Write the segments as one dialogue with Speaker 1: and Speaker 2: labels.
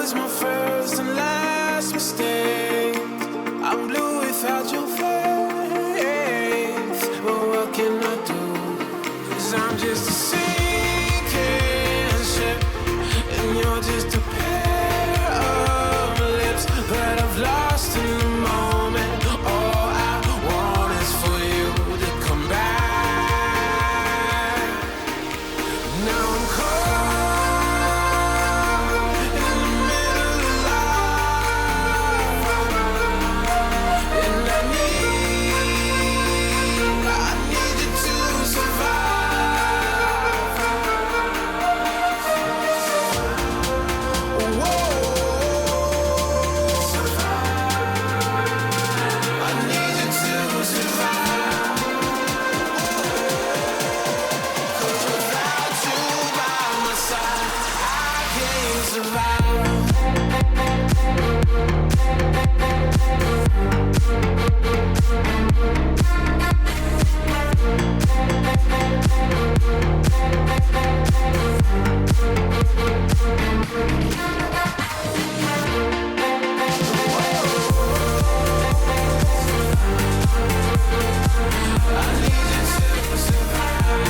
Speaker 1: was my first and last mistake. I'm blue without your face. But what can I do? 'Cause I'm just a sinking ship, and you're just a pair of lips that I've lost in the moment. All I want is for you to come back. Now I'm caught in the middle of life, and I need you to survive. Whoa, I need you to survive. 'Cause without you by my side, I can't survive. I need you to survive.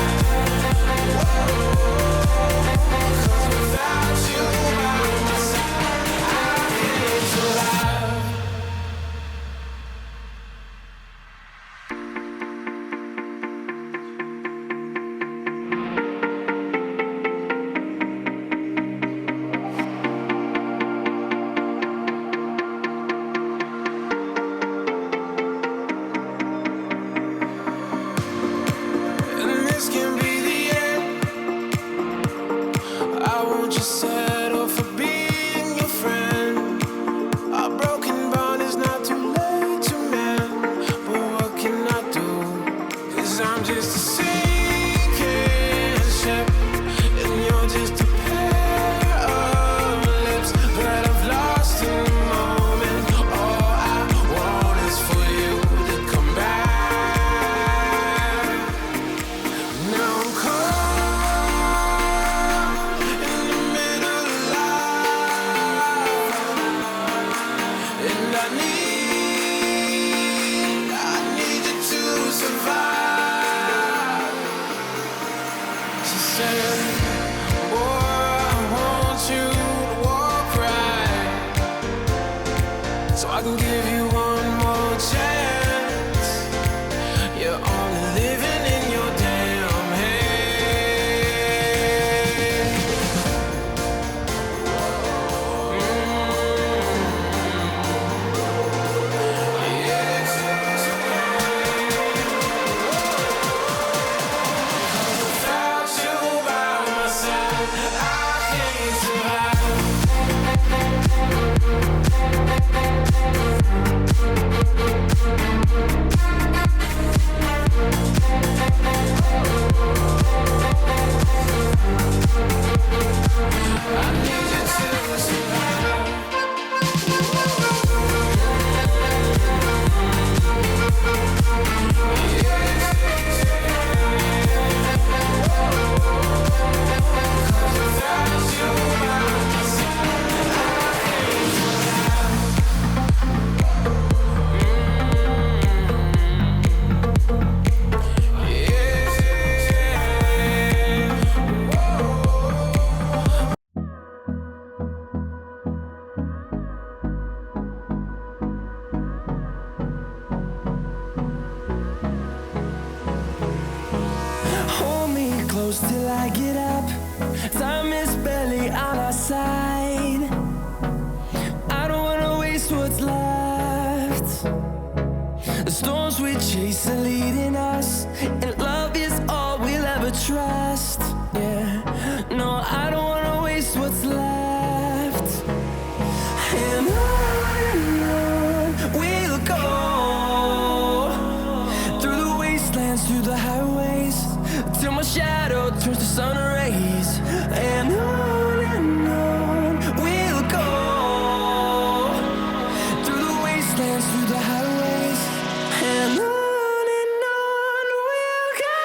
Speaker 1: 'Cause without you by my side, I can't survive. And this can be the end. I won't just settle for being your friend. Our broken bond is not too late to mend. But what can I do? 'Cause I'm just a sinking ship, and you're just a pair of lips that I've lost in the moment. All I want is for you to come back. Now I'm caught in the middle of life, and I need you to survive. She said, boy, I want you to walk right, so I can give you one more chance. You're only living in your damn head. Without you by my side, I can't survive. I need you to survive. Without you by my side, I can't survive.
Speaker 2: Hold me close till I get up. Time is barely on our side. I don't wanna waste what's left. The storms we chase are leading us, and love is all we'll ever trust. Yeah, no, I don't wanna waste what's left. And on we'll go, through the wastelands, through the highways, till my shadow turns to sun rays. And on we'll go, through the wastelands, through the highways, and on we'll go.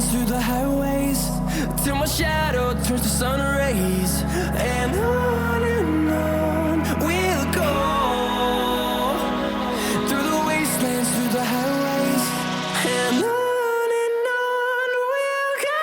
Speaker 2: through the highways, till my shadow turns to sun rays. And on we'll go, through the wastelands, through the highways. And on we'll go.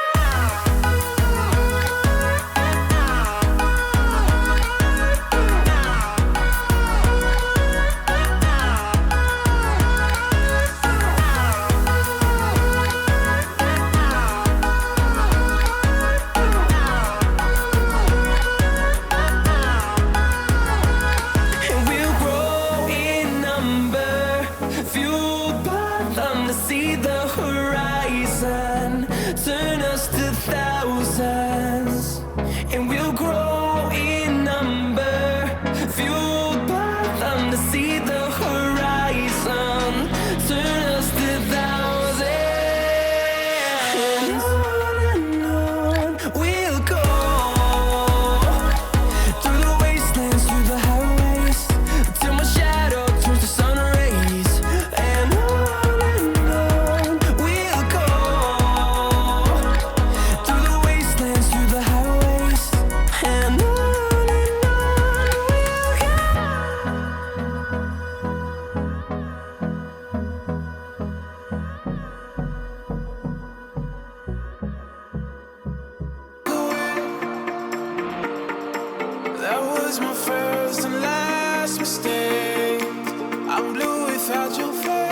Speaker 2: See the horizon turn us to thousands, and we'll grow in number, fueled by them to see the horizon turn us to thousands. And on we'll go, through the wastelands, through the highways, till my shadow turns to sun rays. And
Speaker 1: that was my first and last mistake. I'm blue without your faith,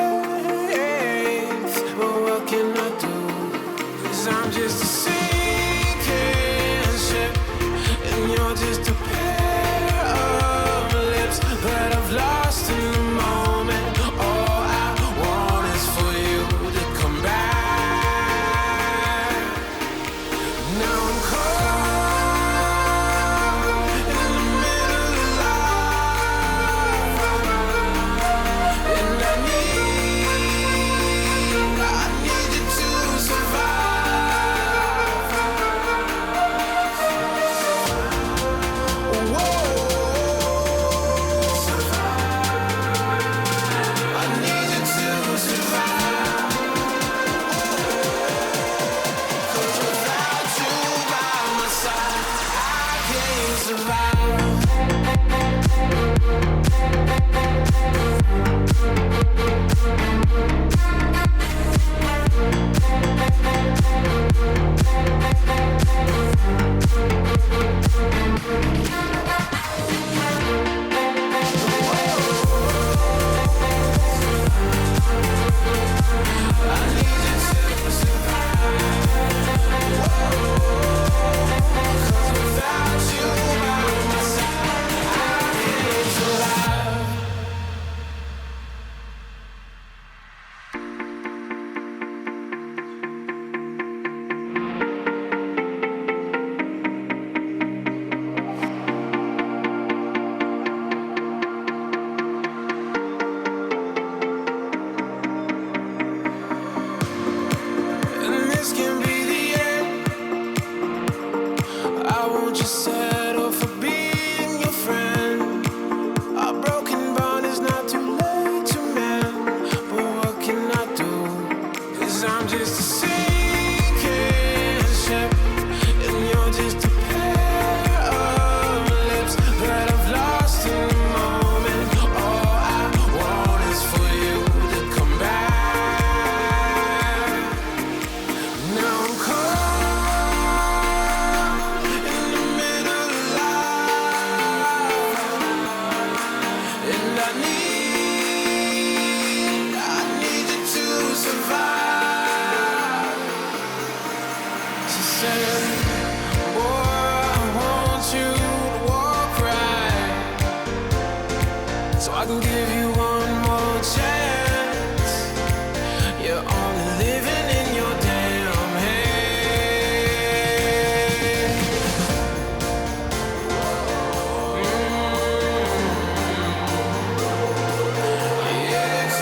Speaker 1: but what can I do? 'Cause I'm just a sinking ship, and you're just a pair of lips that I've lost in the moment. All I want is for you to come back. Now I'm caught I'm just a sinking ship, and you're just a pair of lips that I've lost in the moment. All I want is for you to come back. Now I'm caught in the middle of life, and I need you to survive. Boy, I want you to walk right, so I can give you one more chance. You're only living in your damn head. Yes.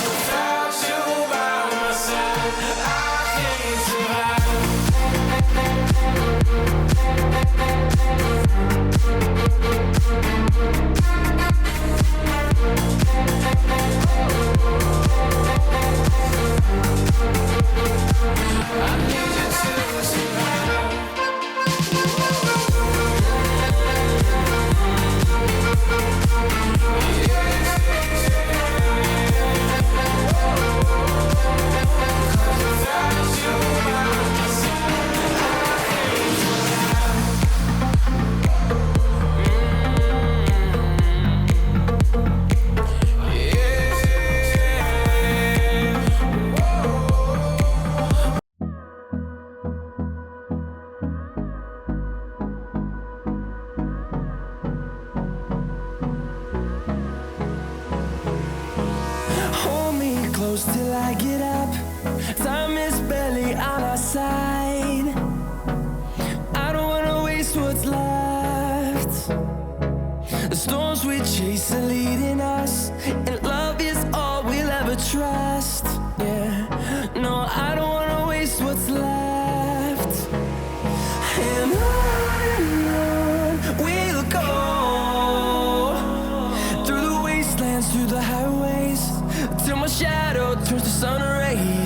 Speaker 1: Without you by my side, I can't survive.
Speaker 2: close till I get up. Time is barely on our side. I don't wanna waste what's left. The storms we chase are leading us, and love is all we'll ever trust. Yeah, no, I don't wanna waste what's left. And on we'll go, through the wastelands, through the highways, till my shadow turns to sun rays.